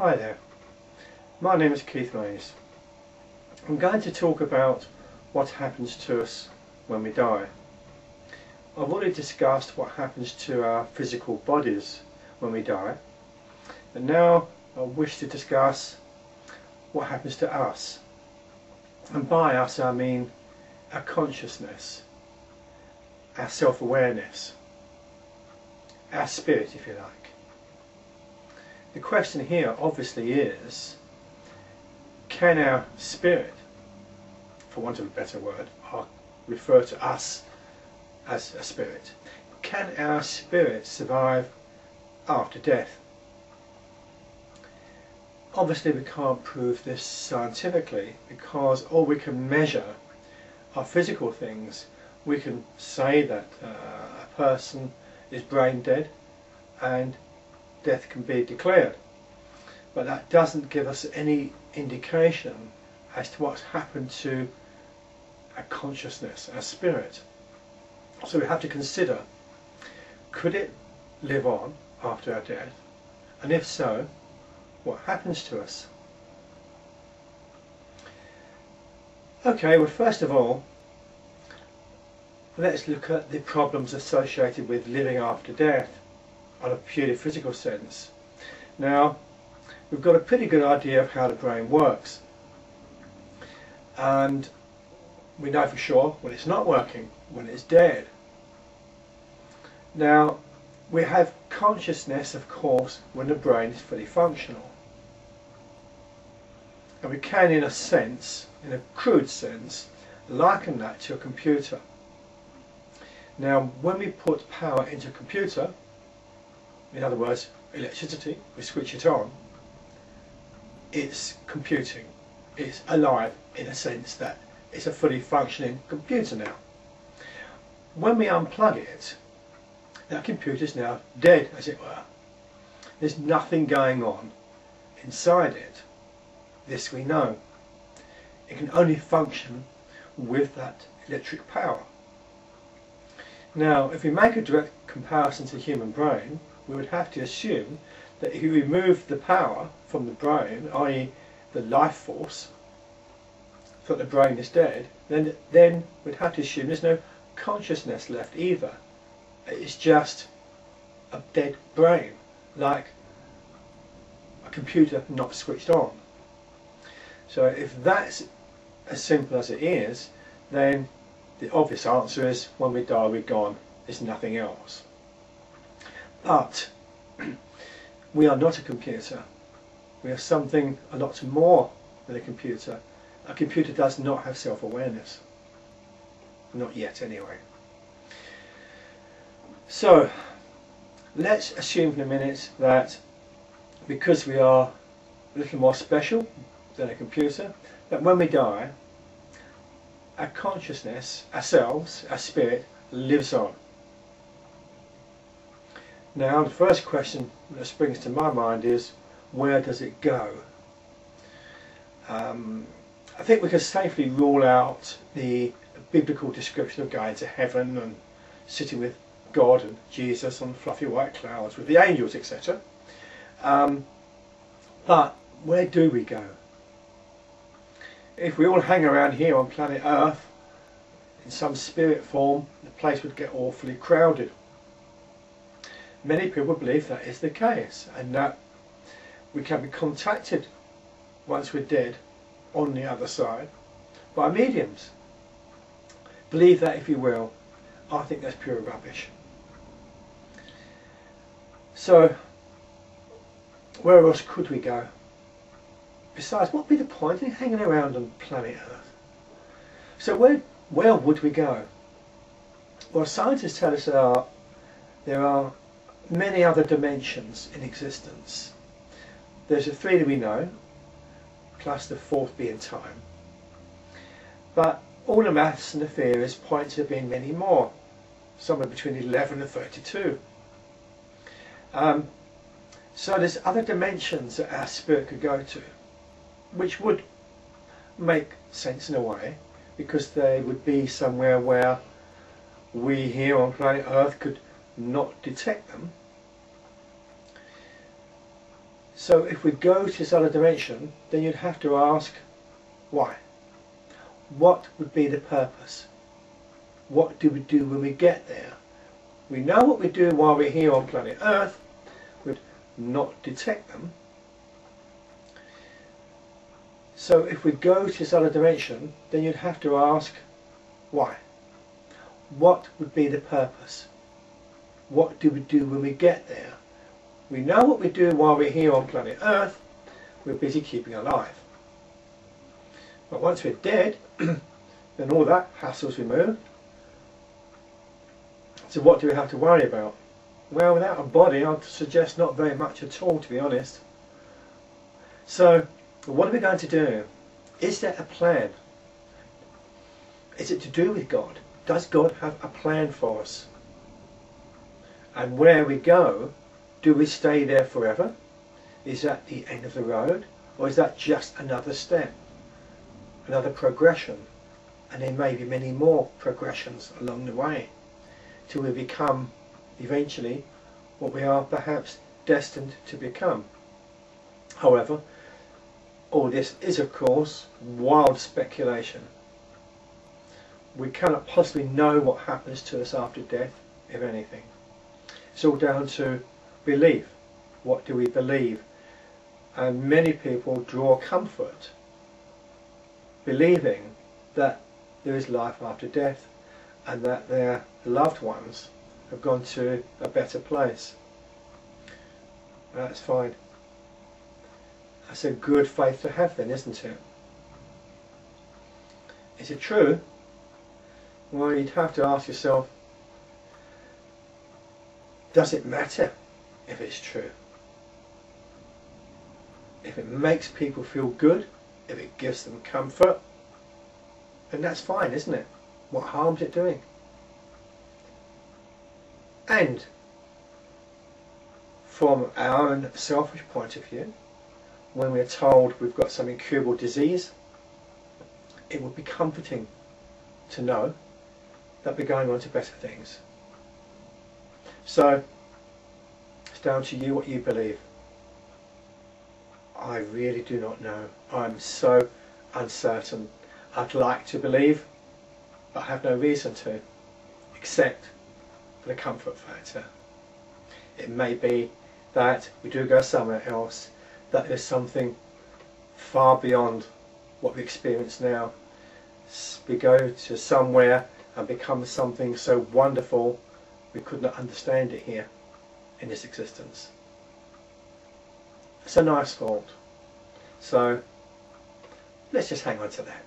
Hi there, my name is Keith Mays. I'm going to talk about what happens to us when we die. I've already discussed what happens to our physical bodies when we die, and now I wish to discuss what happens to us. And by us I mean our consciousness, our self-awareness, our spirit, if you like. The question here obviously is, can our spirit, for want of a better word, I'll refer to us as a spirit, can our spirit survive after death? Obviously we can't prove this scientifically, because all we can measure are physical things. We can say that a person is brain dead and death can be declared, but that doesn't give us any indication as to what's happened to our consciousness, our spirit. So we have to consider, could it live on after our death, and if so, what happens to us? Okay, well, first of all, let's look at the problems associated with living after death on a purely physical sense. Now, we've got a pretty good idea of how the brain works, and we know for sure when it's not working, when it's dead. Now, we have consciousness, of course, when the brain is fully functional, and we can, in a sense, in a crude sense, liken that to a computer. Now, when we put power into a computer, in other words, electricity, we switch it on, it's computing. It's alive in a sense that it's a fully functioning computer now. When we unplug it, that computer is now dead, as it were. There's nothing going on inside it. This we know. It can only function with that electric power. Now, if we make a direct comparison to the human brain, we would have to assume that if you remove the power from the brain, i.e. the life force, so that the brain is dead, then we'd have to assume there's no consciousness left either. It's just a dead brain, like a computer not switched on. So if that's as simple as it is, then the obvious answer is, when we die, we're gone. There's nothing else. But we are not a computer. We are something a lot more than a computer. A computer does not have self-awareness. Not yet, anyway. So, let's assume for a minute that because we are a little more special than a computer, that when we die, our consciousness, ourselves, our spirit, lives on. Now, the first question that springs to my mind is, where does it go? I think we can safely rule out the biblical description of going to heaven and sitting with God and Jesus on fluffy white clouds with the angels, etc. But where do we go? If we all hang around here on planet Earth in some spirit form, the place would get awfully crowded. Many people believe that is the case, and that we can be contacted once we're dead on the other side by mediums. Believe that if you will. I think that's pure rubbish. So, where else could we go? Besides, what would be the point in hanging around on planet Earth? So where would we go? Well, scientists tell us there are many other dimensions in existence. There's the three that we know, plus the fourth being time. But all the maths and the theories point to there being many more, somewhere between 11 and 32. So there's other dimensions that our spirit could go to, which would make sense in a way, because they would be somewhere where we here on planet Earth could not detect them. So if we go to this other dimension, then you'd have to ask, why? What would be the purpose? What do we do when we get there? We know what we do while we're here on planet Earth. We'd not detect them. So if we go to this other dimension, then you'd have to ask, why? What would be the purpose? What do we do when we get there? We know what we do while we're here on planet Earth. We're busy keeping alive. But once we're dead, then all that hassle's removed. So what do we have to worry about? Well, without a body, I'd suggest not very much at all, to be honest. So, what are we going to do? Is there a plan? Is it to do with God? Does God have a plan for us? And where we go, do we stay there forever? Is that the end of the road? Or is that just another step? Another progression? And there may be many more progressions along the way till we become eventually what we are perhaps destined to become. However, all this is of course wild speculation. We cannot possibly know what happens to us after death, if anything. It's all down to belief. What do we believe? And many people draw comfort believing that there is life after death and that their loved ones have gone to a better place. That's fine. That's a good faith to have then, isn't it? Is it true? Well, you'd have to ask yourself, does it matter if it's true? If it makes people feel good, if it gives them comfort, then that's fine, isn't it? What harm's it doing? And from our own selfish point of view, when we're told we've got some incurable disease, it would be comforting to know that we're going on to better things. So, it's down to you what you believe. I really do not know. I'm so uncertain. I'd like to believe, but I have no reason to, except for the comfort factor. It may be that we do go somewhere else, that there's something far beyond what we experience now. We go to somewhere and become something so wonderful we could not understand it here in this existence. It's a nice thought. So let's just hang on to that.